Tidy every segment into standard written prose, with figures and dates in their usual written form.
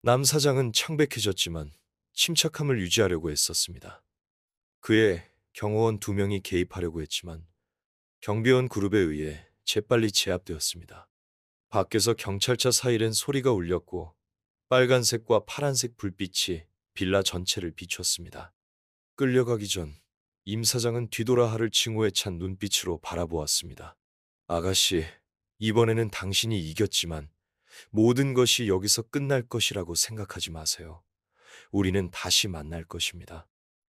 남 사장은 창백해졌지만 침착함을 유지하려고 애썼습니다. 그의 경호원 두 명이 개입하려고 했지만 경비원 그룹에 의해 재빨리 제압되었습니다. 밖에서 경찰차 사이렌 소리가 울렸고 빨간색과 파란색 불빛이 빌라 전체를 비췄습니다. 끌려가기 전 임 사장은 뒤돌아 하를 징후에 찬 눈빛으로 바라보았습니다. 아가씨, 이번에는 당신이 이겼지만 모든 것이 여기서 끝날 것이라고 생각하지 마세요. 우리는 다시 만날 것입니다.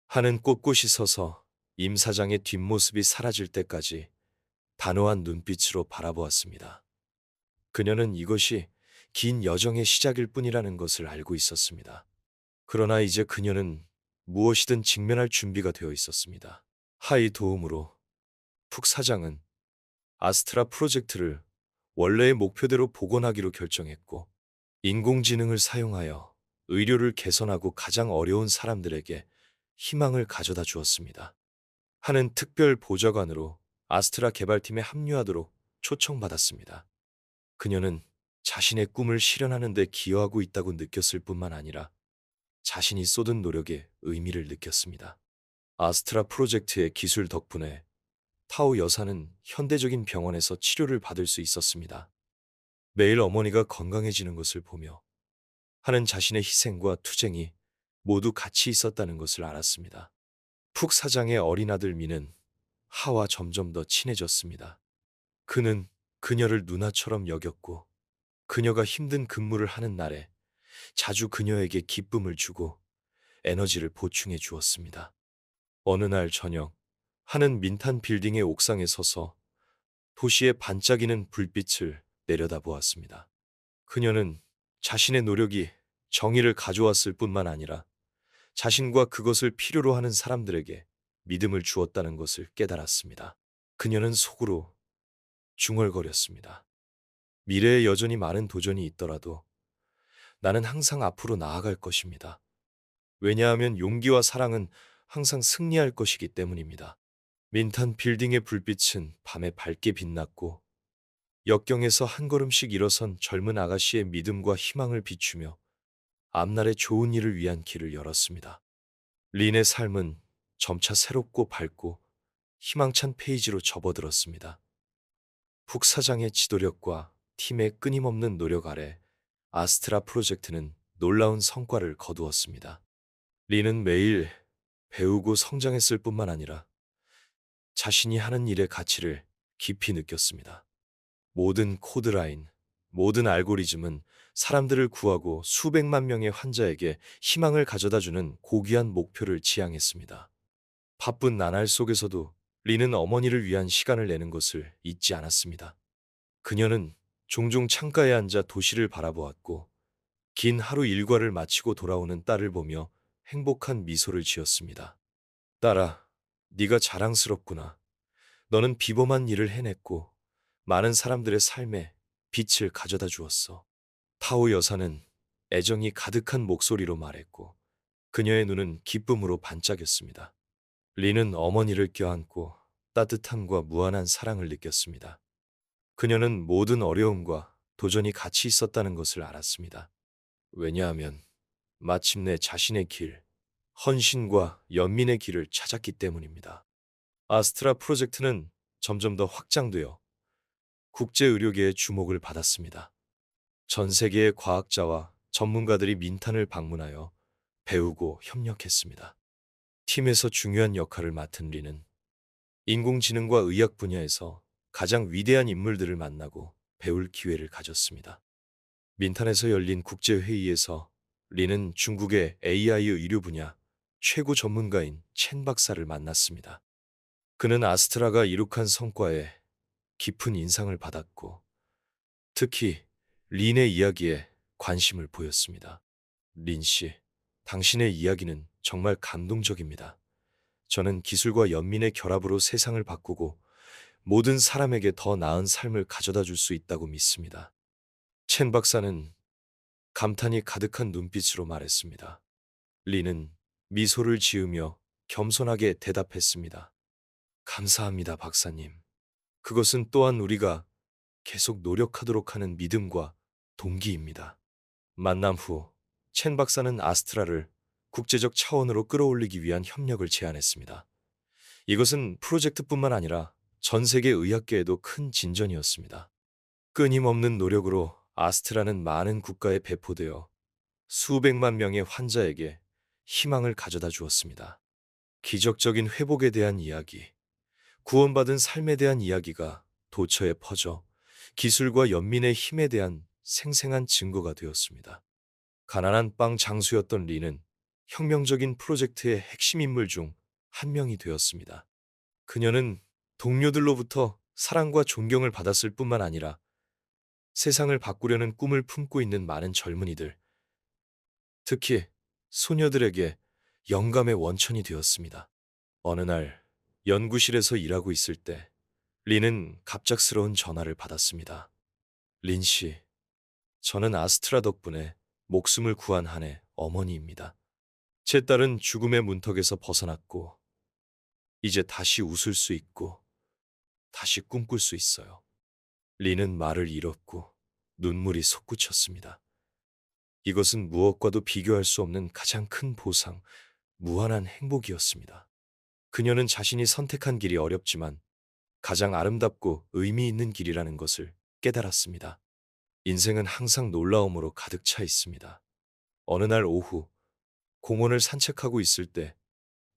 하는 꼿꼿이 서서 임 사장의 뒷모습이 사라질 때까지 단호한 눈빛으로 바라보았습니다. 그녀는 이것이 긴 여정의 시작일 뿐이라는 것을 알고 있었습니다. 그러나 이제 그녀는 무엇이든 직면할 준비가 되어 있었습니다. 하의 도움으로 푹 사장은 아스트라 프로젝트를 원래의 목표대로 복원하기로 결정했고, 인공지능을 사용하여 의료를 개선하고 가장 어려운 사람들에게 희망을 가져다 주었습니다. 하는 특별 보좌관으로 아스트라 개발팀에 합류하도록 초청받았습니다. 그녀는 자신의 꿈을 실현하는 데 기여하고 있다고 느꼈을 뿐만 아니라 자신이 쏟은 노력에 의미를 느꼈습니다. 아스트라 프로젝트의 기술 덕분에 타오 여사는 현대적인 병원에서 치료를 받을 수 있었습니다. 매일 어머니가 건강해지는 것을 보며 하는 자신의 희생과 투쟁이 모두 같이 있었다는 것을 알았습니다. 푹 사장의 어린 아들 미는 하와 점점 더 친해졌습니다. 그는 그녀를 누나처럼 여겼고 그녀가 힘든 근무를 하는 날에 자주 그녀에게 기쁨을 주고 에너지를 보충해 주었습니다. 어느 날 저녁, 하는 민탄 빌딩의 옥상에 서서 도시의 반짝이는 불빛을 내려다보았습니다. 그녀는 자신의 노력이 정의를 가져왔을 뿐만 아니라 자신과 그것을 필요로 하는 사람들에게 믿음을 주었다는 것을 깨달았습니다. 그녀는 속으로 중얼거렸습니다. 미래에 여전히 많은 도전이 있더라도 나는 항상 앞으로 나아갈 것입니다. 왜냐하면 용기와 사랑은 항상 승리할 것이기 때문입니다. 민탄 빌딩의 불빛은 밤에 밝게 빛났고 역경에서 한 걸음씩 일어선 젊은 아가씨의 믿음과 희망을 비추며 앞날의 좋은 일을 위한 길을 열었습니다. 린의 삶은 점차 새롭고 밝고 희망찬 페이지로 접어들었습니다. 북사장의 지도력과 팀의 끊임없는 노력 아래 아스트라 프로젝트는 놀라운 성과를 거두었습니다. 린은 매일 배우고 성장했을 뿐만 아니라 자신이 하는 일의 가치를 깊이 느꼈습니다. 모든 코드라인, 모든 알고리즘은 사람들을 구하고 수백만 명의 환자에게 희망을 가져다주는 고귀한 목표를 지향했습니다. 바쁜 나날 속에서도 리는 어머니를 위한 시간을 내는 것을 잊지 않았습니다. 그녀는 종종 창가에 앉아 도시를 바라보았고 긴 하루 일과를 마치고 돌아오는 딸을 보며 행복한 미소를 지었습니다. 딸아, 네가 자랑스럽구나. 너는 비범한 일을 해냈고 많은 사람들의 삶에 빛을 가져다 주었어. 타오 여사는 애정이 가득한 목소리로 말했고 그녀의 눈은 기쁨으로 반짝였습니다. 리는 어머니를 껴안고 따뜻함과 무한한 사랑을 느꼈습니다. 그녀는 모든 어려움과 도전이 같이 있었다는 것을 알았습니다. 왜냐하면 마침내 자신의 길, 헌신과 연민의 길을 찾았기 때문입니다. 아스트라 프로젝트는 점점 더 확장되어 국제의료계의 주목을 받았습니다. 전 세계의 과학자와 전문가들이 민탄을 방문하여 배우고 협력했습니다. 팀에서 중요한 역할을 맡은 리는 인공지능과 의학 분야에서 가장 위대한 인물들을 만나고 배울 기회를 가졌습니다. 민탄에서 열린 국제회의에서 리는 중국의 AI 의료 분야 최고 전문가인 첸 박사를 만났습니다. 그는 아스트라가 이룩한 성과에 깊은 인상을 받았고 특히 린의 이야기에 관심을 보였습니다. 린 씨, 당신의 이야기는 정말 감동적입니다. 저는 기술과 연민의 결합으로 세상을 바꾸고 모든 사람에게 더 나은 삶을 가져다 줄 수 있다고 믿습니다. 첸 박사는 감탄이 가득한 눈빛으로 말했습니다. 리는 미소를 지으며 겸손하게 대답했습니다. 감사합니다, 박사님. 그것은 또한 우리가 계속 노력하도록 하는 믿음과 동기입니다. 만남 후 첸 박사는 아스트라를 국제적 차원으로 끌어올리기 위한 협력을 제안했습니다. 이것은 프로젝트뿐만 아니라 전 세계 의학계에도 큰 진전이었습니다. 끊임없는 노력으로 아스트라는 많은 국가에 배포되어 수백만 명의 환자에게 희망을 가져다 주었습니다. 기적적인 회복에 대한 이야기, 구원받은 삶에 대한 이야기가 도처에 퍼져 기술과 연민의 힘에 대한 생생한 증거가 되었습니다. 가난한 빵 장수였던 리는 혁명적인 프로젝트의 핵심 인물 중 한 명이 되었습니다. 그녀는 동료들로부터 사랑과 존경을 받았을 뿐만 아니라 세상을 바꾸려는 꿈을 품고 있는 많은 젊은이들, 특히 소녀들에게 영감의 원천이 되었습니다. 어느 날 연구실에서 일하고 있을 때 린은 갑작스러운 전화를 받았습니다. 린 씨, 저는 아스트라 덕분에 목숨을 구한 한의 어머니입니다. 제 딸은 죽음의 문턱에서 벗어났고 이제 다시 웃을 수 있고 다시 꿈꿀 수 있어요. 린은 말을 잃었고 눈물이 솟구쳤습니다. 이것은 무엇과도 비교할 수 없는 가장 큰 보상, 무한한 행복이었습니다. 그녀는 자신이 선택한 길이 어렵지만 가장 아름답고 의미 있는 길이라는 것을 깨달았습니다. 인생은 항상 놀라움으로 가득 차 있습니다. 어느 날 오후 공원을 산책하고 있을 때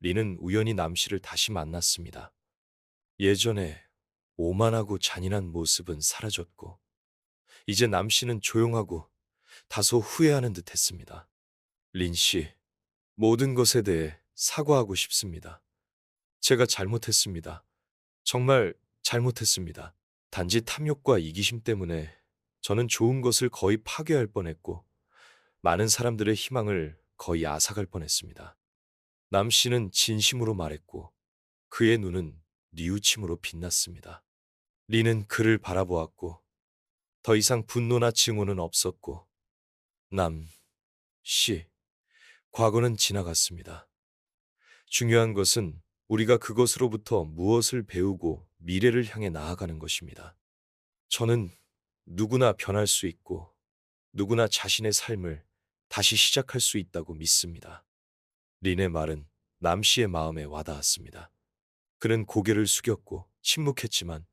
리는 우연히 남 씨를 다시 만났습니다. 예전에 오만하고 잔인한 모습은 사라졌고 이제 남 씨는 조용하고 다소 후회하는 듯 했습니다. 린 씨, 모든 것에 대해 사과하고 싶습니다. 제가 잘못했습니다. 정말 잘못했습니다. 단지 탐욕과 이기심 때문에 저는 좋은 것을 거의 파괴할 뻔했고 많은 사람들의 희망을 거의 앗아갈 뻔했습니다. 남 씨는 진심으로 말했고 그의 눈은 뉘우침으로 빛났습니다. 리는 그를 바라보았고 더 이상 분노나 증오는 없었고 남 씨, 과거는 지나갔습니다. 중요한 것은 우리가 그것으로부터 무엇을 배우고 미래를 향해 나아가는 것입니다. 저는 누구나 변할 수 있고 누구나 자신의 삶을 다시 시작할 수 있다고 믿습니다. 린의 말은 남 씨의 마음에 와닿았습니다. 그는 고개를 숙였고 침묵했지만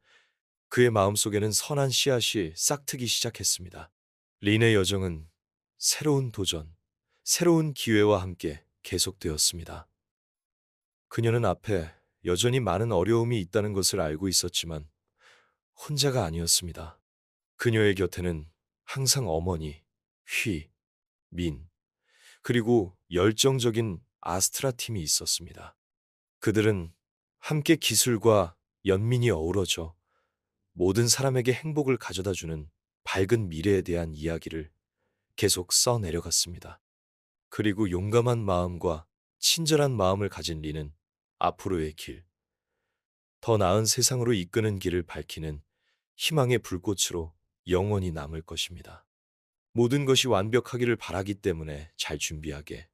그의 마음속에는 선한 씨앗이 싹트기 시작했습니다. 린의 여정은 새로운 도전, 새로운 기회와 함께 계속되었습니다. 그녀는 앞에 여전히 많은 어려움이 있다는 것을 알고 있었지만 혼자가 아니었습니다. 그녀의 곁에는 항상 어머니, 휘, 민, 그리고 열정적인 아스트라 팀이 있었습니다. 그들은 함께 기술과 연민이 어우러져 모든 사람에게 행복을 가져다주는 밝은 미래에 대한 이야기를 계속 써내려갔습니다. 그리고 용감한 마음과 친절한 마음을 가진 리는 앞으로의 길, 더 나은 세상으로 이끄는 길을 밝히는 희망의 불꽃으로 영원히 남을 것입니다. 모든 것이 완벽하기를 바라기 때문에 잘 준비하게.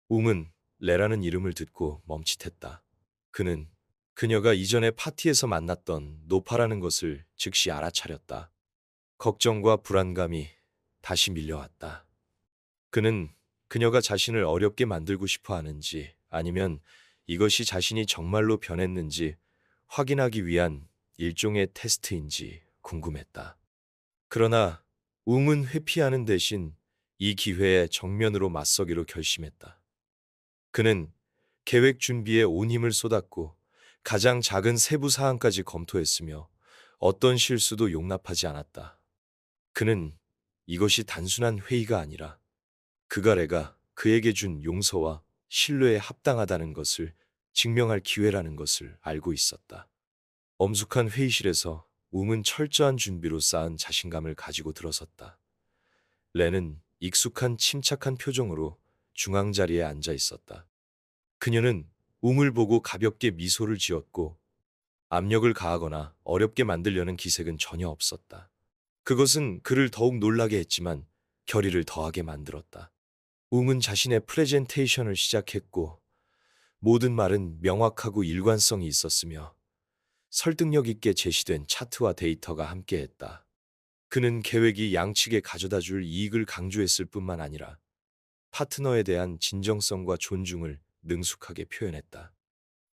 웅은 레라는 이름을 듣고 멈칫했다. 그는 그녀가 이전에 파티에서 만났던 노파라는 것을 즉시 알아차렸다. 걱정과 불안감이 다시 밀려왔다. 그는 그녀가 자신을 어렵게 만들고 싶어 하는지 아니면 이것이 자신이 정말로 변했는지 확인하기 위한 일종의 테스트인지 궁금했다. 그러나 웅은 회피하는 대신 이 기회에 정면으로 맞서기로 결심했다. 그는 계획 준비에 온 힘을 쏟았고 가장 작은 세부 사항까지 검토했으며 어떤 실수도 용납하지 않았다. 그는 이것이 단순한 회의가 아니라 그가 레가 그에게 준 용서와 신뢰에 합당하다는 것을 증명할 기회라는 것을 알고 있었다. 엄숙한 회의실에서 웅은 철저한 준비로 쌓은 자신감을 가지고 들어섰다. 레는 익숙한 침착한 표정으로 중앙 자리에 앉아 있었다. 그녀는 웅을 보고 가볍게 미소를 지었고 압력을 가하거나 어렵게 만들려는 기색은 전혀 없었다. 그것은 그를 더욱 놀라게 했지만 결의를 더하게 만들었다. 웅은 자신의 프레젠테이션을 시작했고 모든 말은 명확하고 일관성이 있었으며 설득력 있게 제시된 차트와 데이터가 함께했다. 그는 계획이 양측에 가져다 줄 이익을 강조했을 뿐만 아니라 파트너에 대한 진정성과 존중을 능숙하게 표현했다.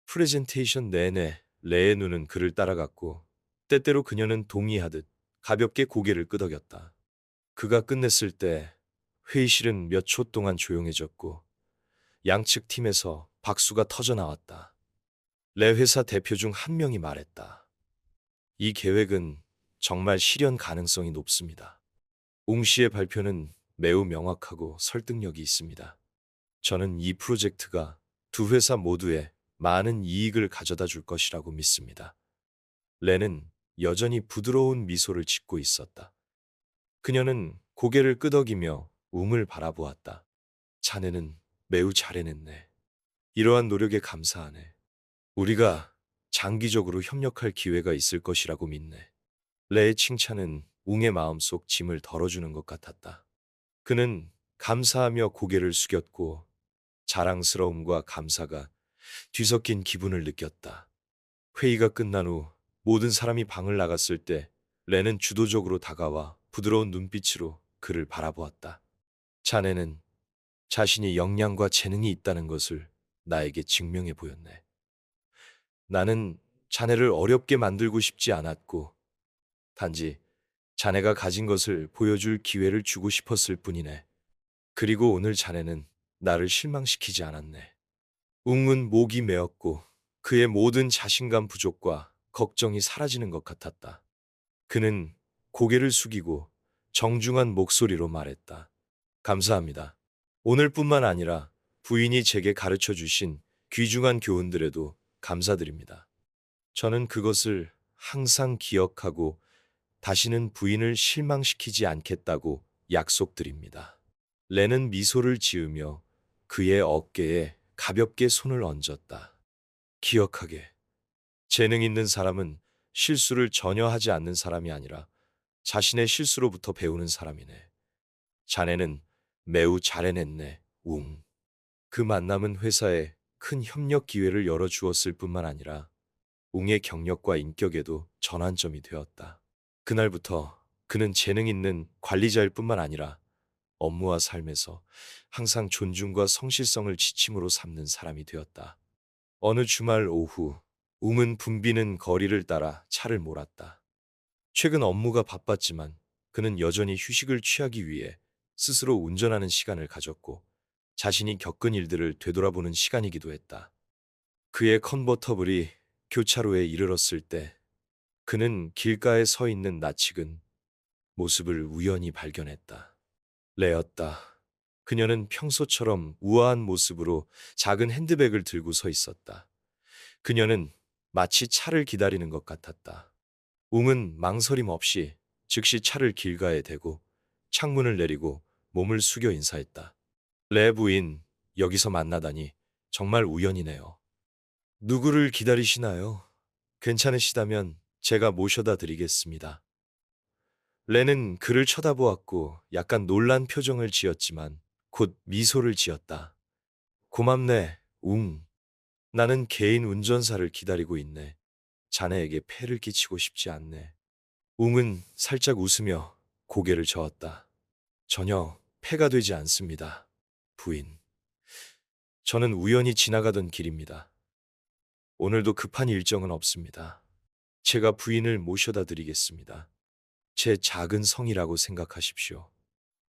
프레젠테이션 내내 레의 눈은 그를 따라갔고 때때로 그녀는 동의하듯 가볍게 고개를 끄덕였다. 그가 끝냈을 때 회의실은 몇 초 동안 조용해졌고 양측 팀에서 박수가 터져 나왔다. 레 회사 대표 중 한 명이 말했다. 이 계획은 정말 실현 가능성이 높습니다. 웅 씨의 발표는 매우 명확하고 설득력이 있습니다. 저는 이 프로젝트가 두 회사 모두에 많은 이익을 가져다 줄 것이라고 믿습니다. 레는 여전히 부드러운 미소를 짓고 있었다. 그녀는 고개를 끄덕이며 웅을 바라보았다. 자네는 매우 잘해냈네. 이러한 노력에 감사하네. 우리가 장기적으로 협력할 기회가 있을 것이라고 믿네. 레의 칭찬은 웅의 마음속 짐을 덜어주는 것 같았다. 그는 감사하며 고개를 숙였고 자랑스러움과 감사가 뒤섞인 기분을 느꼈다. 회의가 끝난 후 모든 사람이 방을 나갔을 때 레는 주도적으로 다가와 부드러운 눈빛으로 그를 바라보았다. 자네는 자신이 역량과 재능이 있다는 것을 나에게 증명해 보였네. 나는 자네를 어렵게 만들고 싶지 않았고 단지 자네가 가진 것을 보여줄 기회를 주고 싶었을 뿐이네. 그리고 오늘 자네는 나를 실망시키지 않았네. 웅은 목이 메었고 그의 모든 자신감 부족과 걱정이 사라지는 것 같았다. 그는 고개를 숙이고 정중한 목소리로 말했다. 감사합니다. 오늘뿐만 아니라 부인이 제게 가르쳐 주신 귀중한 교훈들에도 감사드립니다. 저는 그것을 항상 기억하고 다시는 부인을 실망시키지 않겠다고 약속드립니다. 레는 미소를 지으며 그의 어깨에 가볍게 손을 얹었다. 기억하게. 재능 있는 사람은 실수를 전혀 하지 않는 사람이 아니라 자신의 실수로부터 배우는 사람이네. 자네는 매우 잘해냈네, 웅. 그 만남은 회사에 큰 협력 기회를 열어주었을 뿐만 아니라 웅의 경력과 인격에도 전환점이 되었다. 그날부터 그는 재능 있는 관리자일 뿐만 아니라 업무와 삶에서 항상 존중과 성실성을 지침으로 삼는 사람이 되었다. 어느 주말 오후, 웅은 붐비는 거리를 따라 차를 몰았다. 최근 업무가 바빴지만 그는 여전히 휴식을 취하기 위해 스스로 운전하는 시간을 가졌고 자신이 겪은 일들을 되돌아보는 시간이기도 했다. 그의 컨버터블이 교차로에 이르렀을 때 그는 길가에 서 있는 낯익은 모습을 우연히 발견했다. 레였다. 그녀는 평소처럼 우아한 모습으로 작은 핸드백을 들고 서 있었다. 그녀는 마치 차를 기다리는 것 같았다. 웅은 망설임 없이 즉시 차를 길가에 대고 창문을 내리고 몸을 숙여 인사했다. 레 부인, 여기서 만나다니 정말 우연이네요. 누구를 기다리시나요? 괜찮으시다면 제가 모셔다 드리겠습니다. 레는 그를 쳐다보았고 약간 놀란 표정을 지었지만 곧 미소를 지었다. 고맙네, 웅. 나는 개인 운전사를 기다리고 있네. 자네에게 폐를 끼치고 싶지 않네. 웅은 살짝 웃으며 고개를 저었다. 전혀 폐가 되지 않습니다. 부인. 저는 우연히 지나가던 길입니다. 오늘도 급한 일정은 없습니다. 제가 부인을 모셔다 드리겠습니다. 제 작은 성이라고 생각하십시오.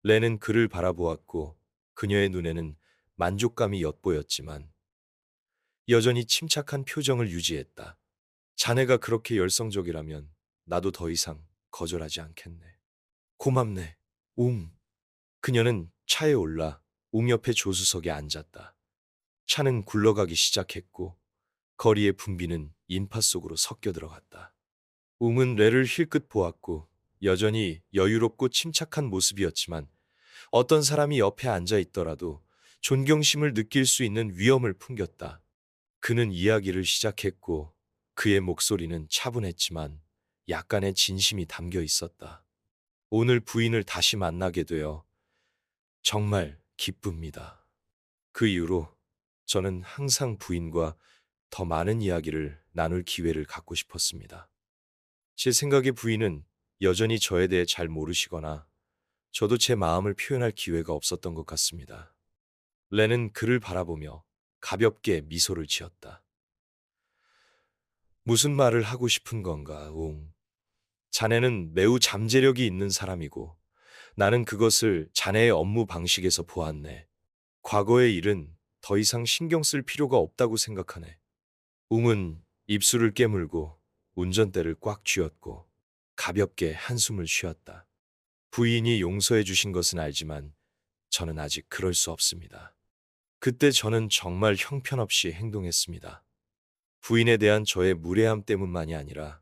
레는 그를 바라보았고 그녀의 눈에는 만족감이 엿보였지만 여전히 침착한 표정을 유지했다. 자네가 그렇게 열성적이라면 나도 더 이상 거절하지 않겠네. 고맙네, 웅. 그녀는 차에 올라 웅 옆에 조수석에 앉았다. 차는 굴러가기 시작했고 거리의 분비는 인파 속으로 섞여 들어갔다. 웅은 레를 힐끗 보았고 여전히 여유롭고 침착한 모습이었지만 어떤 사람이 옆에 앉아 있더라도 존경심을 느낄 수 있는 위엄을 풍겼다. 그는 이야기를 시작했고 그의 목소리는 차분했지만 약간의 진심이 담겨 있었다. 오늘 부인을 다시 만나게 되어 정말 기쁩니다. 그 이후로 저는 항상 부인과 더 많은 이야기를 나눌 기회를 갖고 싶었습니다. 제 생각에 부인은 여전히 저에 대해 잘 모르시거나 저도 제 마음을 표현할 기회가 없었던 것 같습니다. 레는 그를 바라보며 가볍게 미소를 지었다. 무슨 말을 하고 싶은 건가, 웅. 자네는 매우 잠재력이 있는 사람이고 나는 그것을 자네의 업무 방식에서 보았네. 과거의 일은 더 이상 신경 쓸 필요가 없다고 생각하네. 웅은 입술을 깨물고 운전대를 꽉 쥐었고 가볍게 한숨을 쉬었다. 부인이 용서해 주신 것은 알지만 저는 아직 그럴 수 없습니다. 그때 저는 정말 형편없이 행동했습니다. 부인에 대한 저의 무례함 때문만이 아니라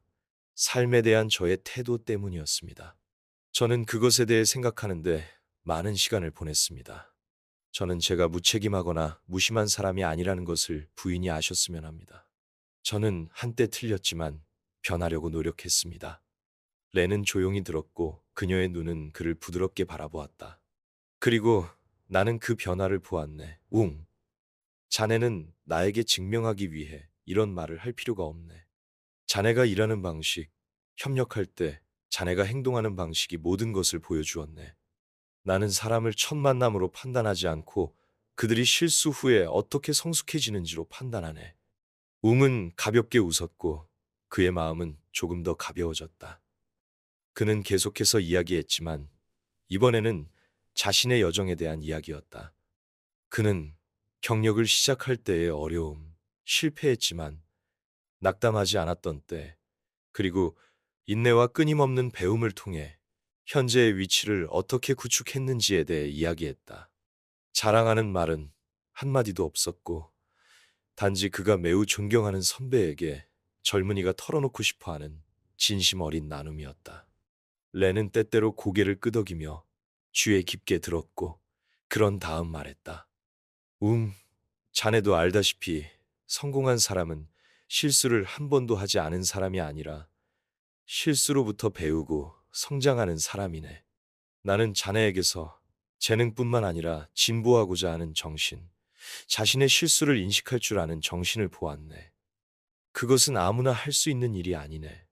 삶에 대한 저의 태도 때문이었습니다. 저는 그것에 대해 생각하는데 많은 시간을 보냈습니다. 저는 제가 무책임하거나 무심한 사람이 아니라는 것을 부인이 아셨으면 합니다. 저는 한때 틀렸지만 변하려고 노력했습니다. 레는 조용히 들었고 그녀의 눈은 그를 부드럽게 바라보았다. 그리고 나는 그 변화를 보았네. 웅, 자네는 나에게 증명하기 위해 이런 말을 할 필요가 없네. 자네가 일하는 방식, 협력할 때 자네가 행동하는 방식이 모든 것을 보여주었네. 나는 사람을 첫 만남으로 판단하지 않고 그들이 실수 후에 어떻게 성숙해지는지로 판단하네. 웅은 가볍게 웃었고 그의 마음은 조금 더 가벼워졌다. 그는 계속해서 이야기했지만 이번에는 자신의 여정에 대한 이야기였다. 그는 경력을 시작할 때의 어려움, 실패했지만 낙담하지 않았던 때, 그리고 인내와 끊임없는 배움을 통해 현재의 위치를 어떻게 구축했는지에 대해 이야기했다. 자랑하는 말은 한마디도 없었고, 단지 그가 매우 존경하는 선배에게 젊은이가 털어놓고 싶어하는 진심 어린 나눔이었다. 레는 때때로 고개를 끄덕이며 귀에 깊게 들었고, 그런 다음 말했다. 자네도 알다시피 성공한 사람은 실수를 한 번도 하지 않은 사람이 아니라 실수로부터 배우고 성장하는 사람이네. 나는 자네에게서 재능뿐만 아니라 진보하고자 하는 정신, 자신의 실수를 인식할 줄 아는 정신을 보았네. 그것은 아무나 할 수 있는 일이 아니네.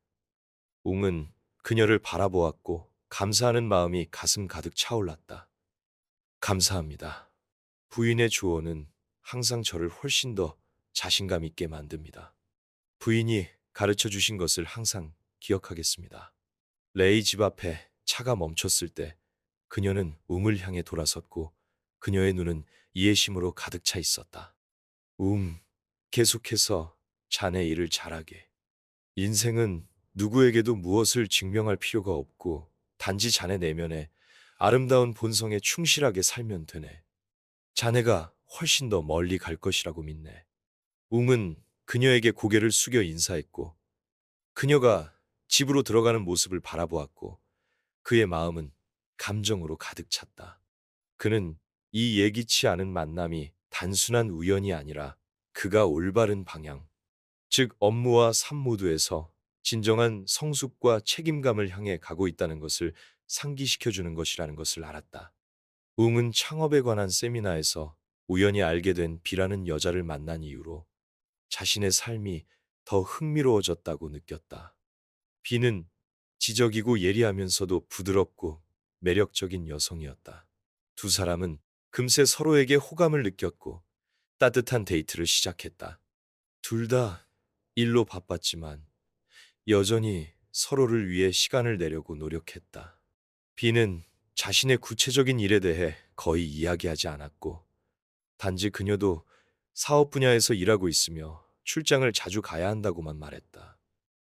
웅은 그녀를 바라보았고 감사하는 마음이 가슴 가득 차올랐다. 감사합니다. 부인의 조언은 항상 저를 훨씬 더 자신감 있게 만듭니다. 부인이 가르쳐 주신 것을 항상 기억하겠습니다. 레이 집 앞에 차가 멈췄을 때 그녀는 웅을 향해 돌아섰고 그녀의 눈은 이해심으로 가득 차 있었다. 계속해서 자네 일을 잘하게. 인생은 누구에게도 무엇을 증명할 필요가 없고 단지 자네 내면의 아름다운 본성에 충실하게 살면 되네. 자네가 훨씬 더 멀리 갈 것이라고 믿네. 웅은 그녀에게 고개를 숙여 인사했고 그녀가 집으로 들어가는 모습을 바라보았고 그의 마음은 감정으로 가득 찼다. 그는 이 예기치 않은 만남이 단순한 우연이 아니라 그가 올바른 방향, 즉 업무와 삶 모두에서 진정한 성숙과 책임감을 향해 가고 있다는 것을 상기시켜주는 것이라는 것을 알았다. 웅은 창업에 관한 세미나에서 우연히 알게 된 비라는 여자를 만난 이후로 자신의 삶이 더 흥미로워졌다고 느꼈다. 비는 지적이고 예리하면서도 부드럽고 매력적인 여성이었다. 두 사람은 금세 서로에게 호감을 느꼈고 따뜻한 데이트를 시작했다. 둘 다 일로 바빴지만 여전히 서로를 위해 시간을 내려고 노력했다. 비는 자신의 구체적인 일에 대해 거의 이야기하지 않았고 단지 그녀도 사업 분야에서 일하고 있으며 출장을 자주 가야 한다고만 말했다.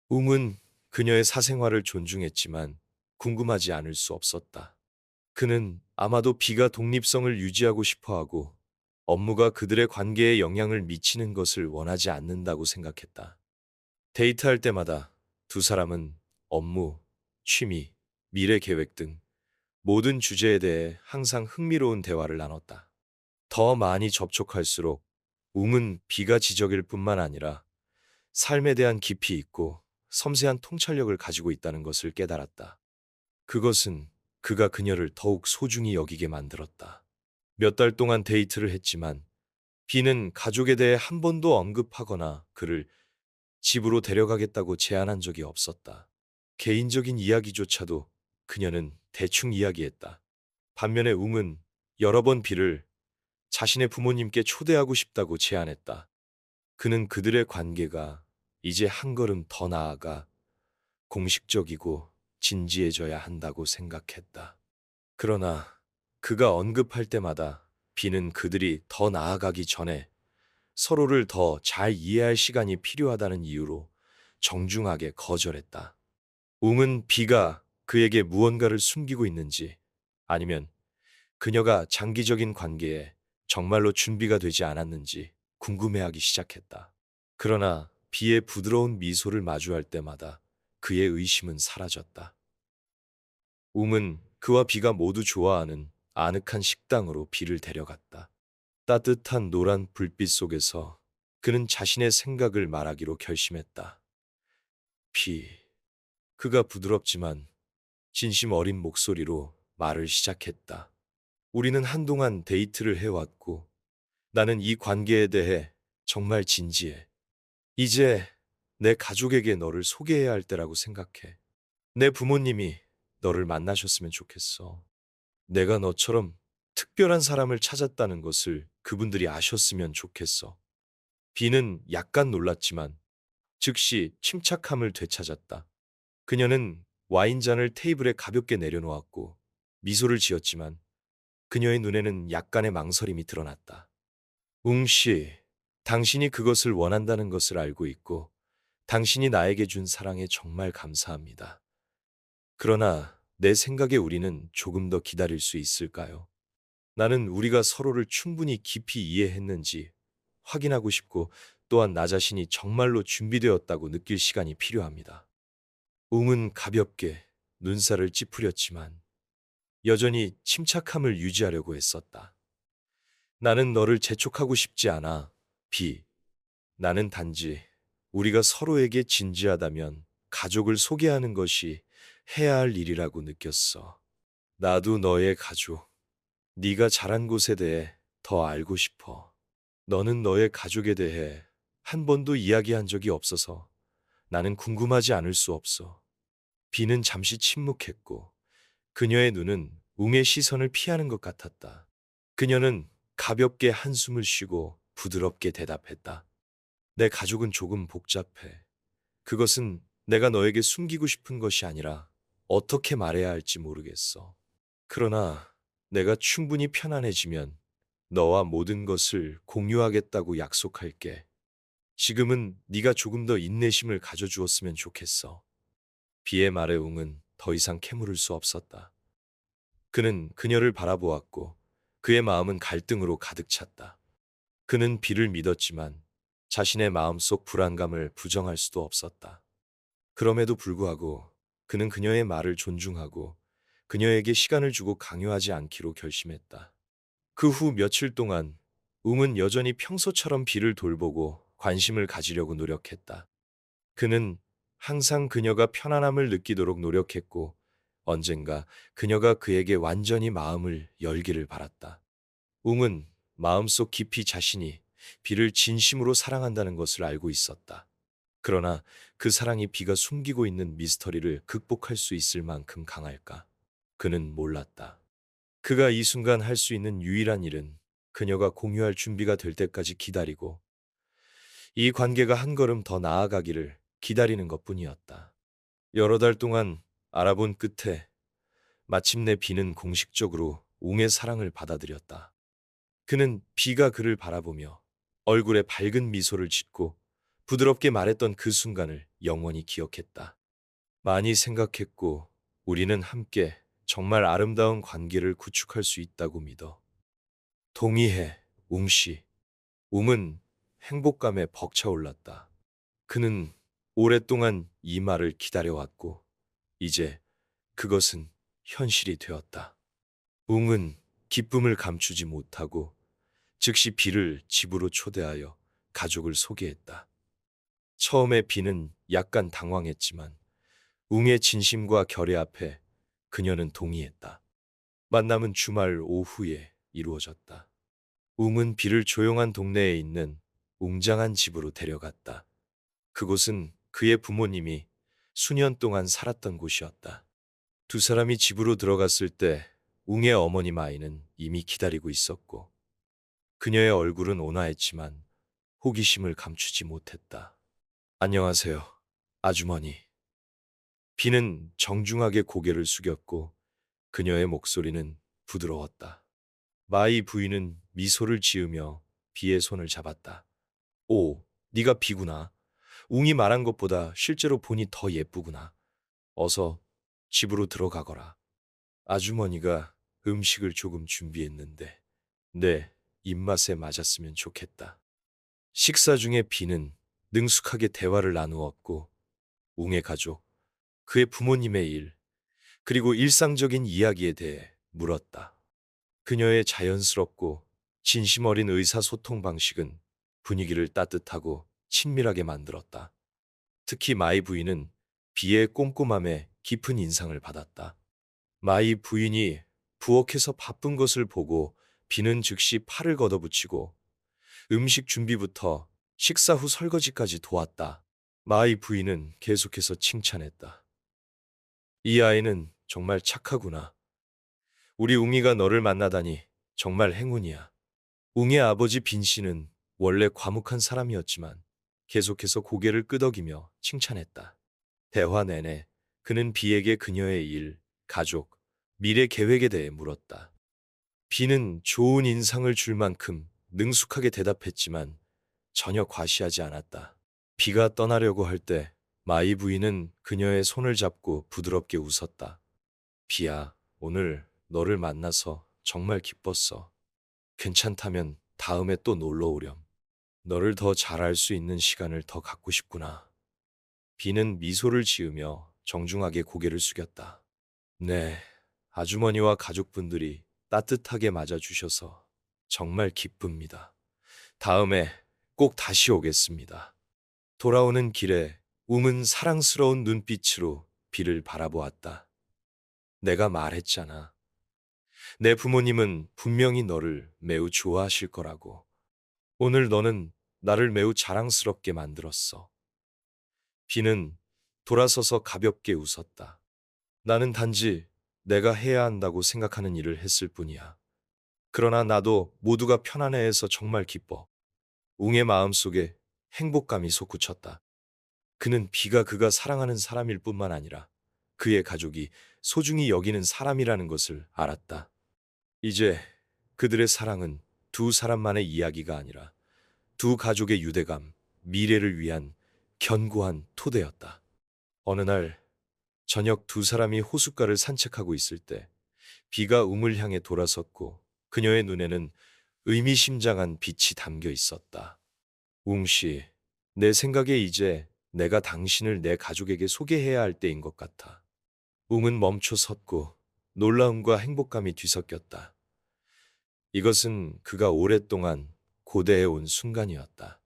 웅은 그녀의 사생활을 존중했지만 궁금하지 않을 수 없었다. 그는 아마도 비가 독립성을 유지하고 싶어하고 업무가 그들의 관계에 영향을 미치는 것을 원하지 않는다고 생각했다. 데이트할 때마다 두 사람은 업무, 취미, 미래 계획 등 모든 주제에 대해 항상 흥미로운 대화를 나눴다. 더 많이 접촉할수록 웅은 비가 지적일 뿐만 아니라 삶에 대한 깊이 있고 섬세한 통찰력을 가지고 있다는 것을 깨달았다. 그것은 그가 그녀를 더욱 소중히 여기게 만들었다. 몇 달 동안 데이트를 했지만 비는 가족에 대해 한 번도 언급하거나 그를 집으로 데려가겠다고 제안한 적이 없었다. 개인적인 이야기조차도 그녀는 대충 이야기했다. 반면에 웅은 여러 번 비를 자신의 부모님께 초대하고 싶다고 제안했다. 그는 그들의 관계가 이제 한 걸음 더 나아가 공식적이고 진지해져야 한다고 생각했다. 그러나 그가 언급할 때마다 비는 그들이 더 나아가기 전에 서로를 더 잘 이해할 시간이 필요하다는 이유로 정중하게 거절했다. 웅은 비가 그에게 무언가를 숨기고 있는지 아니면 그녀가 장기적인 관계에 정말로 준비가 되지 않았는지 궁금해하기 시작했다. 그러나 비의 부드러운 미소를 마주할 때마다 그의 의심은 사라졌다. 웅은 그와 비가 모두 좋아하는 아늑한 식당으로 비를 데려갔다. 따뜻한 노란 불빛 속에서 그는 자신의 생각을 말하기로 결심했다. 비. 그가 부드럽지만 진심 어린 목소리로 말을 시작했다. 우리는 한동안 데이트를 해왔고 나는 이 관계에 대해 정말 진지해. 이제 내 가족에게 너를 소개해야 할 때라고 생각해. 내 부모님이 너를 만나셨으면 좋겠어. 내가 너처럼 특별한 사람을 찾았다는 것을 그분들이 아셨으면 좋겠어. 비는 약간 놀랐지만 즉시 침착함을 되찾았다. 그녀는 와인잔을 테이블에 가볍게 내려놓았고 미소를 지었지만 그녀의 눈에는 약간의 망설임이 드러났다. 웅씨, 당신이 그것을 원한다는 것을 알고 있고 당신이 나에게 준 사랑에 정말 감사합니다. 그러나 내 생각에 우리는 조금 더 기다릴 수 있을까요? 나는 우리가 서로를 충분히 깊이 이해했는지 확인하고 싶고 또한 나 자신이 정말로 준비되었다고 느낄 시간이 필요합니다. 웅은 가볍게 눈살을 찌푸렸지만 여전히 침착함을 유지하려고 했었다. 나는 너를 재촉하고 싶지 않아, 비. 나는 단지 우리가 서로에게 진지하다면 가족을 소개하는 것이 해야 할 일이라고 느꼈어. 나도 너의 가족, 네가 자란 곳에 대해 더 알고 싶어. 너는 너의 가족에 대해 한 번도 이야기한 적이 없어서 나는 궁금하지 않을 수 없어. 비는 잠시 침묵했고 그녀의 눈은 웅의 시선을 피하는 것 같았다. 그녀는 가볍게 한숨을 쉬고 부드럽게 대답했다. 내 가족은 조금 복잡해. 그것은 내가 너에게 숨기고 싶은 것이 아니라 어떻게 말해야 할지 모르겠어. 그러나 내가 충분히 편안해지면 너와 모든 것을 공유하겠다고 약속할게. 지금은 네가 조금 더 인내심을 가져주었으면 좋겠어. 비의 말에 웅은 더 이상 캐물을 수 없었다. 그는 그녀를 바라보았고 그의 마음은 갈등으로 가득 찼다. 그는 비를 믿었지만 자신의 마음속 불안감을 부정할 수도 없었다. 그럼에도 불구하고 그는 그녀의 말을 존중하고 그녀에게 시간을 주고 강요하지 않기로 결심했다. 그 후 며칠 동안 웅은 여전히 평소처럼 비를 돌보고 관심을 가지려고 노력했다. 그는 항상 그녀가 편안함을 느끼도록 노력했고 언젠가 그녀가 그에게 완전히 마음을 열기를 바랐다. 웅은 마음속 깊이 자신이 비를 진심으로 사랑한다는 것을 알고 있었다. 그러나 그 사랑이 비가 숨기고 있는 미스터리를 극복할 수 있을 만큼 강할까? 그는 몰랐다. 그가 이 순간 할 수 있는 유일한 일은 그녀가 공유할 준비가 될 때까지 기다리고 이 관계가 한 걸음 더 나아가기를 기다리는 것뿐이었다. 여러 달 동안 알아본 끝에 마침내 비는 공식적으로 웅의 사랑을 받아들였다. 그는 비가 그를 바라보며 얼굴에 밝은 미소를 짓고 부드럽게 말했던 그 순간을 영원히 기억했다. 많이 생각했고 우리는 함께 정말 아름다운 관계를 구축할 수 있다고 믿어. 동의해, 웅씨. 웅은 행복감에 벅차올랐다. 그는 오랫동안 이 말을 기다려왔고 이제 그것은 현실이 되었다. 웅은 기쁨을 감추지 못하고 즉시 비를 집으로 초대하여 가족을 소개했다. 처음에 비는 약간 당황했지만 웅의 진심과 결의 앞에 그녀는 동의했다. 만남은 주말 오후에 이루어졌다. 웅은 비를 조용한 동네에 있는 웅장한 집으로 데려갔다. 그곳은 그의 부모님이 수년 동안 살았던 곳이었다. 두 사람이 집으로 들어갔을 때 웅의 어머님 아이는 이미 기다리고 있었고 그녀의 얼굴은 온화했지만 호기심을 감추지 못했다. 안녕하세요, 아주머니. 비는 정중하게 고개를 숙였고 그녀의 목소리는 부드러웠다. 마이 부인은 미소를 지으며 비의 손을 잡았다. 오, 네가 비구나. 웅이 말한 것보다 실제로 보니 더 예쁘구나. 어서 집으로 들어가거라. 아주머니가 음식을 조금 준비했는데 내 입맛에 맞았으면 좋겠다. 식사 중에 비는 능숙하게 대화를 나누었고 웅의 가족, 그의 부모님의 일, 그리고 일상적인 이야기에 대해 물었다. 그녀의 자연스럽고 진심 어린 의사소통 방식은 분위기를 따뜻하고 친밀하게 만들었다. 특히 마이 부인은 비의 꼼꼼함에 깊은 인상을 받았다. 마이 부인이 부엌에서 바쁜 것을 보고 비는 즉시 팔을 걷어붙이고 음식 준비부터 식사 후 설거지까지 도왔다. 마이 부인은 계속해서 칭찬했다. 이 아이는 정말 착하구나. 우리 웅이가 너를 만나다니 정말 행운이야. 웅의 아버지 빈 씨는 원래 과묵한 사람이었지만 계속해서 고개를 끄덕이며 칭찬했다. 대화 내내 그는 비에게 그녀의 일, 가족, 미래 계획에 대해 물었다. 비는 좋은 인상을 줄 만큼 능숙하게 대답했지만 전혀 과시하지 않았다. 비가 떠나려고 할 때 마이 부인은 그녀의 손을 잡고 부드럽게 웃었다. 비야, 오늘 너를 만나서 정말 기뻤어. 괜찮다면 다음에 또 놀러 오렴. 너를 더 잘 알 수 있는 시간을 더 갖고 싶구나. 비는 미소를 지으며 정중하게 고개를 숙였다. 네, 아주머니와 가족분들이 따뜻하게 맞아주셔서 정말 기쁩니다. 다음에 꼭 다시 오겠습니다. 돌아오는 길에 웅은 사랑스러운 눈빛으로 비를 바라보았다. 내가 말했잖아. 내 부모님은 분명히 너를 매우 좋아하실 거라고. 오늘 너는 나를 매우 자랑스럽게 만들었어. 비는 돌아서서 가볍게 웃었다. 나는 단지 내가 해야 한다고 생각하는 일을 했을 뿐이야. 그러나 나도 모두가 편안해해서 정말 기뻐. 웅의 마음속에 행복감이 솟구쳤다. 그는 비가 그가 사랑하는 사람일 뿐만 아니라 그의 가족이 소중히 여기는 사람이라는 것을 알았다. 이제 그들의 사랑은 두 사람만의 이야기가 아니라 두 가족의 유대감, 미래를 위한 견고한 토대였다. 어느 날 저녁 두 사람이 호숫가를 산책하고 있을 때 비가 웅을 향해 돌아섰고 그녀의 눈에는 의미심장한 빛이 담겨 있었다. 웅 씨, 내 생각에 이제 내가 당신을 내 가족에게 소개해야 할 때인 것 같아. 웅은 멈춰 섰고 놀라움과 행복감이 뒤섞였다. 이것은 그가 오랫동안 고대해온 순간이었다.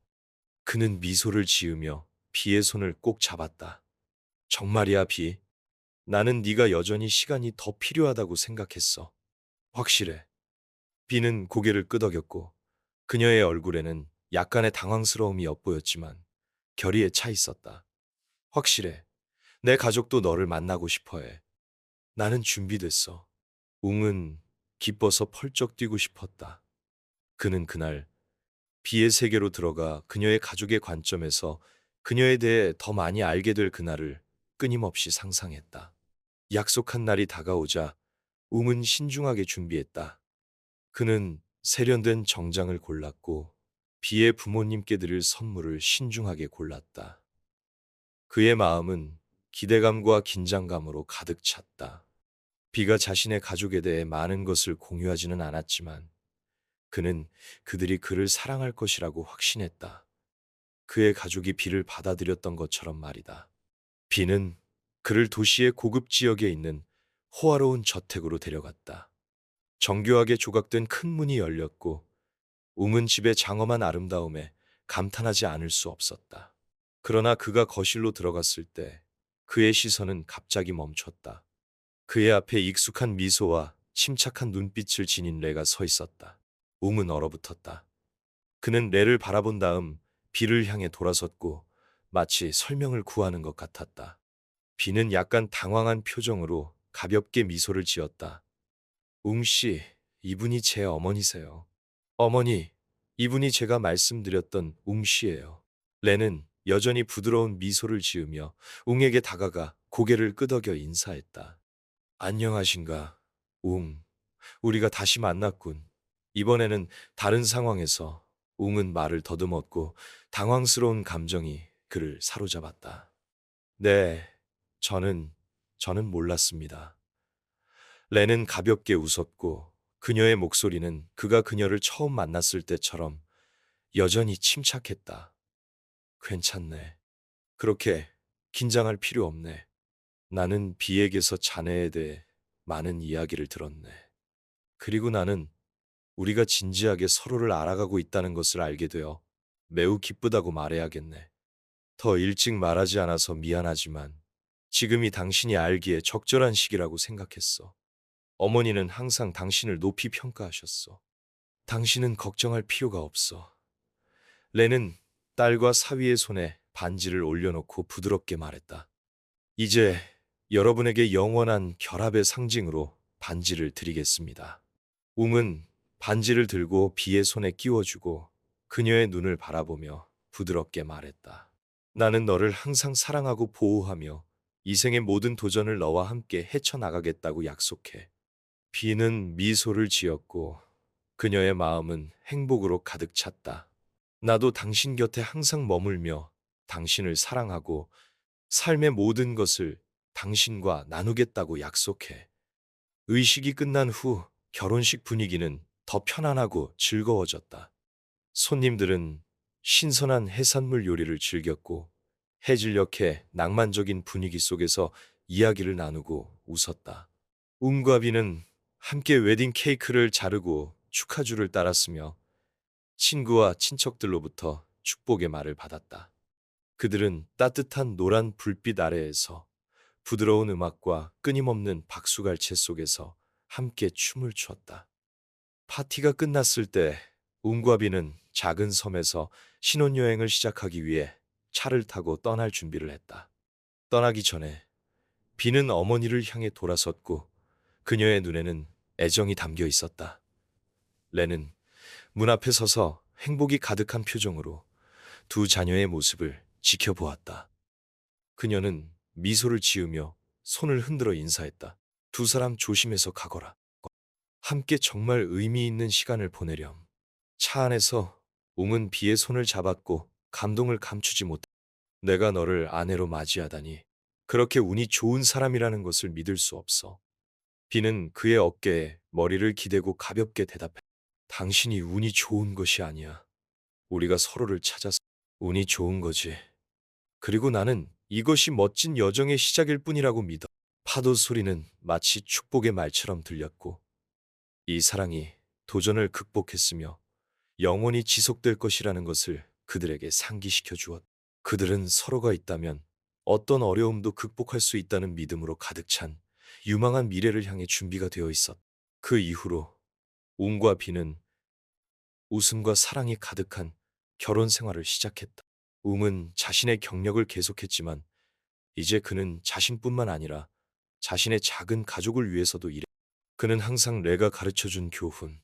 그는 미소를 지으며 비의 손을 꼭 잡았다. 정말이야, 비. 나는 네가 여전히 시간이 더 필요하다고 생각했어. 확실해. 비는 고개를 끄덕였고 그녀의 얼굴에는 약간의 당황스러움이 엿보였지만 결의에 차 있었다. 확실해. 내 가족도 너를 만나고 싶어 해. 나는 준비됐어. 웅은 기뻐서 펄쩍 뛰고 싶었다. 그는 그날 비의 세계로 들어가 그녀의 가족의 관점에서 그녀에 대해 더 많이 알게 될 그날을 끊임없이 상상했다. 약속한 날이 다가오자 웅은 신중하게 준비했다. 그는 세련된 정장을 골랐고 비의 부모님께 드릴 선물을 신중하게 골랐다. 그의 마음은 기대감과 긴장감으로 가득 찼다. 비가 자신의 가족에 대해 많은 것을 공유하지는 않았지만 그는 그들이 그를 사랑할 것이라고 확신했다. 그의 가족이 비를 받아들였던 것처럼 말이다. 비는 그를 도시의 고급 지역에 있는 호화로운 저택으로 데려갔다. 정교하게 조각된 큰 문이 열렸고 웅은 집의 장엄한 아름다움에 감탄하지 않을 수 없었다. 그러나 그가 거실로 들어갔을 때 그의 시선은 갑자기 멈췄다. 그의 앞에 익숙한 미소와 침착한 눈빛을 지닌 레가 서 있었다. 웅은 얼어붙었다. 그는 레를 바라본 다음 비를 향해 돌아섰고 마치 설명을 구하는 것 같았다. 비는 약간 당황한 표정으로 가볍게 미소를 지었다. 웅 씨, 이분이 제 어머니세요. 어머니, 이분이 제가 말씀드렸던 웅 씨예요. 레는 여전히 부드러운 미소를 지으며 웅에게 다가가 고개를 끄덕여 인사했다. 안녕하신가, 웅. 우리가 다시 만났군. 이번에는 다른 상황에서 웅은 말을 더듬었고 당황스러운 감정이 그를 사로잡았다. 네, 저는, 저는 몰랐습니다. 레는 가볍게 웃었고 그녀의 목소리는 그가 그녀를 처음 만났을 때처럼 여전히 침착했다. 괜찮네. 그렇게 긴장할 필요 없네. 나는 비에게서 자네에 대해 많은 이야기를 들었네. 그리고 나는 우리가 진지하게 서로를 알아가고 있다는 것을 알게 되어 매우 기쁘다고 말해야겠네. 더 일찍 말하지 않아서 미안하지만 지금이 당신이 알기에 적절한 시기라고 생각했어. 어머니는 항상 당신을 높이 평가하셨어. 당신은 걱정할 필요가 없어. 레는 딸과 사위의 손에 반지를 올려놓고 부드럽게 말했다. 이제 여러분에게 영원한 결합의 상징으로 반지를 드리겠습니다. 웅은 반지를 들고 비의 손에 끼워주고 그녀의 눈을 바라보며 부드럽게 말했다. 나는 너를 항상 사랑하고 보호하며 이 생의 모든 도전을 너와 함께 헤쳐나가겠다고 약속해. 비는 미소를 지었고 그녀의 마음은 행복으로 가득 찼다. 나도 당신 곁에 항상 머물며 당신을 사랑하고 삶의 모든 것을 당신과 나누겠다고 약속해. 의식이 끝난 후 결혼식 분위기는 더 편안하고 즐거워졌다. 손님들은 신선한 해산물 요리를 즐겼고 해질녘의 낭만적인 분위기 속에서 이야기를 나누고 웃었다. 웅과 비는 함께 웨딩 케이크를 자르고 축하주를 따랐으며 친구와 친척들로부터 축복의 말을 받았다. 그들은 따뜻한 노란 불빛 아래에서 부드러운 음악과 끊임없는 박수갈채 속에서 함께 춤을 추었다. 파티가 끝났을 때 웅과 비는 작은 섬에서 신혼여행을 시작하기 위해 차를 타고 떠날 준비를 했다. 떠나기 전에 비는 어머니를 향해 돌아섰고 그녀의 눈에는 애정이 담겨 있었다. 레는 문 앞에 서서 행복이 가득한 표정으로 두 자녀의 모습을 지켜보았다. 그녀는 미소를 지으며 손을 흔들어 인사했다. 두 사람 조심해서 가거라. 함께 정말 의미 있는 시간을 보내렴. 차 안에서 웅은 비의 손을 잡았고 감동을 감추지 못했다. 내가 너를 아내로 맞이하다니 그렇게 운이 좋은 사람이라는 것을 믿을 수 없어. 비는 그의 어깨에 머리를 기대고 가볍게 대답해. 당신이 운이 좋은 것이 아니야. 우리가 서로를 찾아서 운이 좋은 거지. 그리고 나는 이것이 멋진 여정의 시작일 뿐이라고 믿어. 파도 소리는 마치 축복의 말처럼 들렸고 이 사랑이 도전을 극복했으며 영원히 지속될 것이라는 것을 그들에게 상기시켜 주었다. 그들은 서로가 있다면 어떤 어려움도 극복할 수 있다는 믿음으로 가득 찬 유망한 미래를 향해 준비가 되어 있었다. 그 이후로 웅과 비는 웃음과 사랑이 가득한 결혼 생활을 시작했다. 웅은 자신의 경력을 계속했지만 이제 그는 자신뿐만 아니라 자신의 작은 가족을 위해서도 일해. 그는 항상 레가 가르쳐준 교훈,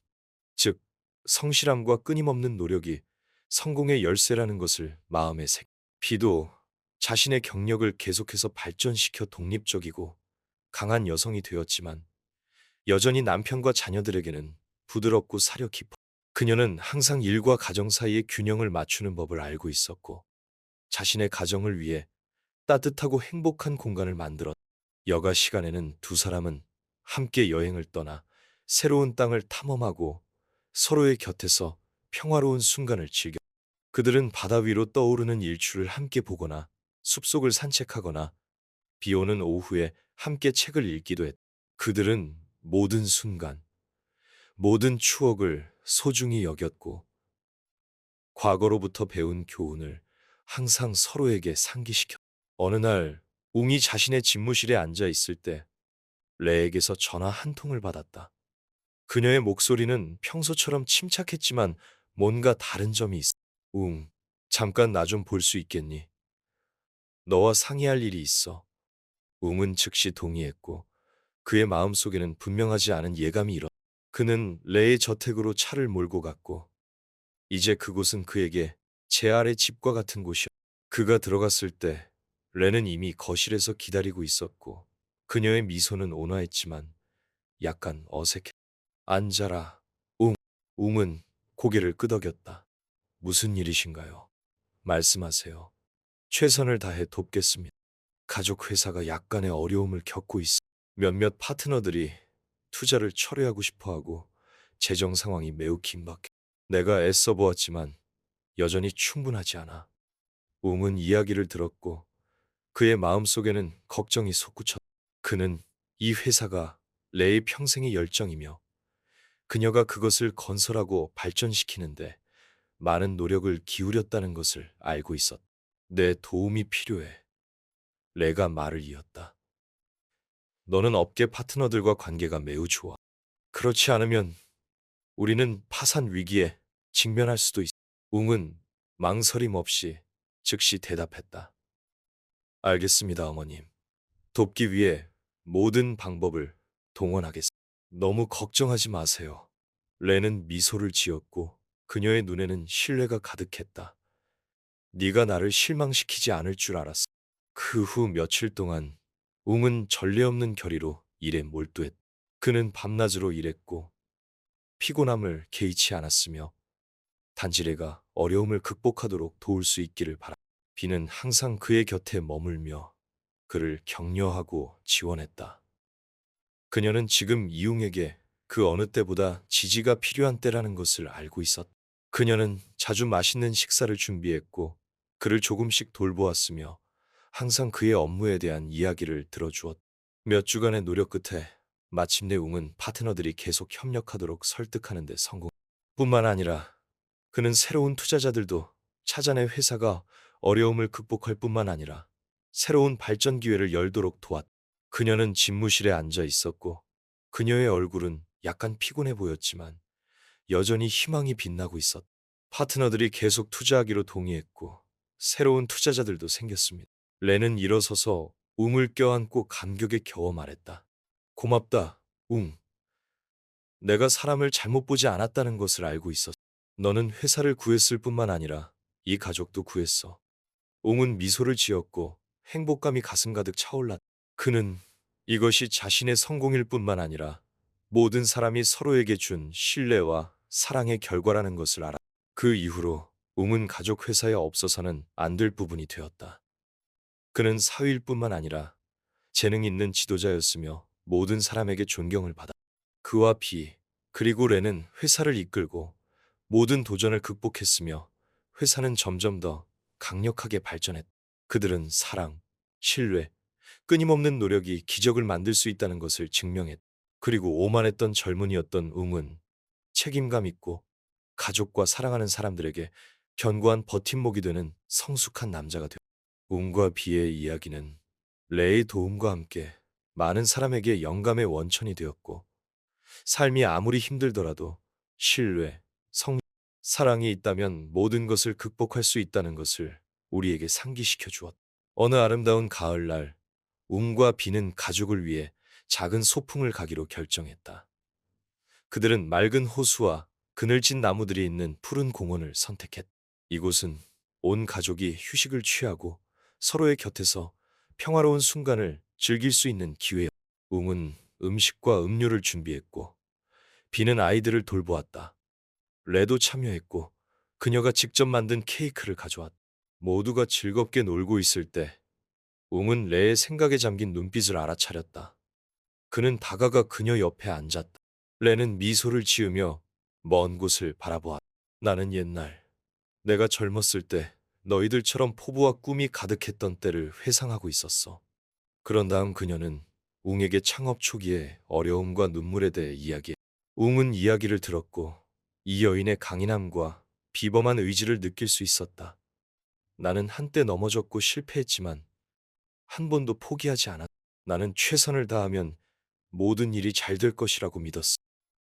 즉 성실함과 끊임없는 노력이 성공의 열쇠라는 것을 마음에 새. 비도 자신의 경력을 계속해서 발전시켜 독립적이고 강한 여성이 되었지만 여전히 남편과 자녀들에게는 부드럽고 사려 깊어. 그녀는 항상 일과 가정 사이의 균형을 맞추는 법을 알고 있었고 자신의 가정을 위해 따뜻하고 행복한 공간을 만들었다. 여가 시간에는 두 사람은 함께 여행을 떠나 새로운 땅을 탐험하고 서로의 곁에서 평화로운 순간을 즐겨. 그들은 바다 위로 떠오르는 일출을 함께 보거나 숲속을 산책하거나 비 오는 오후에 함께 책을 읽기도 했다. 그들은 모든 순간, 모든 추억을 소중히 여겼고 과거로부터 배운 교훈을 항상 서로에게 상기시켰다. 어느 날 웅이 자신의 집무실에 앉아 있을 때 레에게서 전화 한 통을 받았다. 그녀의 목소리는 평소처럼 침착했지만 뭔가 다른 점이 있어. 웅, 잠깐 나 좀 볼 수 있겠니? 너와 상의할 일이 있어. 웅은 즉시 동의했고 그의 마음속에는 분명하지 않은 예감이 일었다. 그는 레의 저택으로 차를 몰고 갔고 이제 그곳은 그에게 제 아래 집과 같은 곳이었다. 그가 들어갔을 때 레는 이미 거실에서 기다리고 있었고 그녀의 미소는 온화했지만 약간 어색해. 앉아라. 웅. 웅은 고개를 끄덕였다. 무슨 일이신가요? 말씀하세요. 최선을 다해 돕겠습니다. 가족 회사가 약간의 어려움을 겪고 있어. 몇몇 파트너들이 투자를 철회하고 싶어 하고 재정 상황이 매우 긴박해. 내가 애써 보았지만 여전히 충분하지 않아. 웅은 이야기를 들었고 그의 마음속에는 걱정이 솟구쳤다. 그는 이 회사가 레의 평생의 열정이며 그녀가 그것을 건설하고 발전시키는데 많은 노력을 기울였다는 것을 알고 있었다. 내 도움이 필요해. 레가 말을 이었다. 너는 업계 파트너들과 관계가 매우 좋아. 그렇지 않으면 우리는 파산 위기에 직면할 수도 있어. 웅은 망설임 없이 즉시 대답했다. 알겠습니다, 어머님. 돕기 위해 모든 방법을 동원하겠습니다. 너무 걱정하지 마세요. 레는 미소를 지었고 그녀의 눈에는 신뢰가 가득했다. 네가 나를 실망시키지 않을 줄 알았어. 그 후 며칠 동안 웅은 전례 없는 결의로 일에 몰두했다. 그는 밤낮으로 일했고 피곤함을 개의치 않았으며 단지레가 어려움을 극복하도록 도울 수 있기를 바랐다. 비는 항상 그의 곁에 머물며 그를 격려하고 지원했다. 그녀는 지금 이웅에게 그 어느 때보다 지지가 필요한 때라는 것을 알고 있었다. 그녀는 자주 맛있는 식사를 준비했고 그를 조금씩 돌보았으며 항상 그의 업무에 대한 이야기를 들어주었다. 몇 주간의 노력 끝에 마침내 웅은 파트너들이 계속 협력하도록 설득하는 데 성공. 뿐만 아니라 그는 새로운 투자자들도 찾아내 회사가 어려움을 극복할 뿐만 아니라 새로운 발전 기회를 열도록 도왔다. 그녀는 집무실에 앉아 있었고 그녀의 얼굴은 약간 피곤해 보였지만 여전히 희망이 빛나고 있었다. 파트너들이 계속 투자하기로 동의했고 새로운 투자자들도 생겼습니다. 레는 일어서서 웅을 껴안고 감격에 겨워 말했다. 고맙다, 웅. 내가 사람을 잘못 보지 않았다는 것을 알고 있었어. 너는 회사를 구했을 뿐만 아니라 이 가족도 구했어. 웅은 미소를 지었고 행복감이 가슴 가득 차올랐다. 그는 이것이 자신의 성공일 뿐만 아니라 모든 사람이 서로에게 준 신뢰와 사랑의 결과라는 것을 알아. 그 이후로 웅은 가족 회사에 없어서는 안 될 부분이 되었다. 그는 사위일 뿐만 아니라 재능 있는 지도자였으며 모든 사람에게 존경을 받아. 그와 비, 그리고 레는 회사를 이끌고 모든 도전을 극복했으며 회사는 점점 더 강력하게 발전했다. 그들은 사랑, 신뢰, 끊임없는 노력이 기적을 만들 수 있다는 것을 증명했다. 그리고 오만했던 젊은이였던 웅은 책임감 있고 가족과 사랑하는 사람들에게 견고한 버팀목이 되는 성숙한 남자가 되었다. 웅과 비의 이야기는 레의 도움과 함께 많은 사람에게 영감의 원천이 되었고 삶이 아무리 힘들더라도 신뢰, 사랑이 있다면 모든 것을 극복할 수 있다는 것을 우리에게 상기시켜 주었다. 어느 아름다운 가을날 웅과 비는 가족을 위해 작은 소풍을 가기로 결정했다. 그들은 맑은 호수와 그늘진 나무들이 있는 푸른 공원을 선택했다. 이곳은 온 가족이 휴식을 취하고 서로의 곁에서 평화로운 순간을 즐길 수 있는 기회였다. 웅은 음식과 음료를 준비했고 비는 아이들을 돌보았다. 레도 참여했고 그녀가 직접 만든 케이크를 가져왔다. 모두가 즐겁게 놀고 있을 때 웅은 레의 생각에 잠긴 눈빛을 알아차렸다. 그는 다가가 그녀 옆에 앉았다. 레는 미소를 지으며 먼 곳을 바라보았다. 나는 옛날 내가 젊었을 때 너희들처럼 포부와 꿈이 가득했던 때를 회상하고 있었어. 그런 다음 그녀는 웅에게 창업 초기의 어려움과 눈물에 대해 이야기했다. 웅은 이야기를 들었고 이 여인의 강인함과 비범한 의지를 느낄 수 있었다. 나는 한때 넘어졌고 실패했지만 한 번도 포기하지 않았다. 나는 최선을 다하면 모든 일이 잘 될 것이라고 믿었어.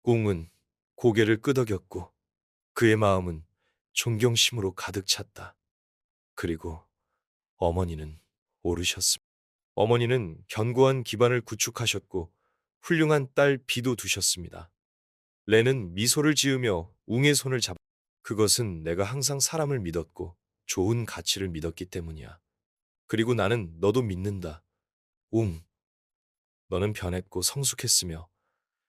웅은 고개를 끄덕였고 그의 마음은 존경심으로 가득 찼다. 그리고 어머니는 오르셨습니다. 어머니는 견고한 기반을 구축하셨고 훌륭한 딸 비도 두셨습니다. 레는 미소를 지으며 웅의 손을 잡아 그것은 내가 항상 사람을 믿었고 좋은 가치를 믿었기 때문이야. 그리고 나는 너도 믿는다. 웅, 너는 변했고 성숙했으며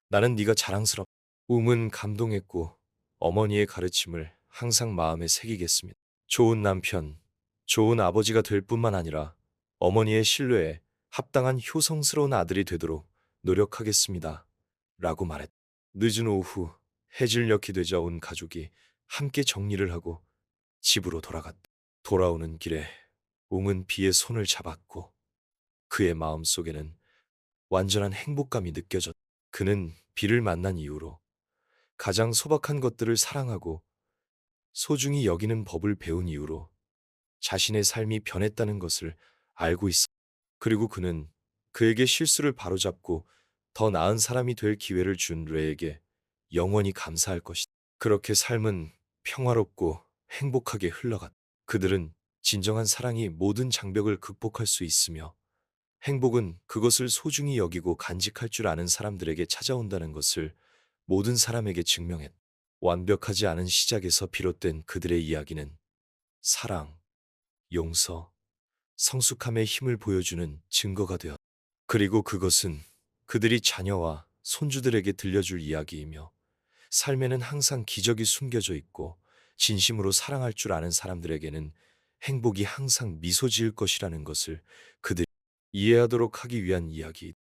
나는 네가 자랑스럽. 웅은 감동했고 어머니의 가르침을 항상 마음에 새기겠습니다. 좋은 남편, 좋은 아버지가 될 뿐만 아니라 어머니의 신뢰에 합당한 효성스러운 아들이 되도록 노력하겠습니다. 라고 말했다. 늦은 오후 해질녘이 되자 온 가족이 함께 정리를 하고 집으로 돌아갔다. 돌아오는 길에 웅은 비의 손을 잡았고 그의 마음속에는 완전한 행복감이 느껴졌다. 그는 비를 만난 이후로 가장 소박한 것들을 사랑하고 소중히 여기는 법을 배운 이후로 자신의 삶이 변했다는 것을 알고 있어. 그리고 그는 그에게 실수를 바로잡고 더 나은 사람이 될 기회를 준 레에게 영원히 감사할 것이다. 그렇게 삶은 평화롭고 행복하게 흘러갔다. 그들은 진정한 사랑이 모든 장벽을 극복할 수 있으며 행복은 그것을 소중히 여기고 간직할 줄 아는 사람들에게 찾아온다는 것을 모든 사람에게 증명했다. 완벽하지 않은 시작에서 비롯된 그들의 이야기는 사랑, 용서, 성숙함의 힘을 보여주는 증거가 되었다. 그리고 그것은 그들이 자녀와 손주들에게 들려줄 이야기이며 삶에는 항상 기적이 숨겨져 있고 진심으로 사랑할 줄 아는 사람들에게는 행복이 항상 미소 지을 것이라는 것을 그들이 이해하도록 하기 위한 이야기.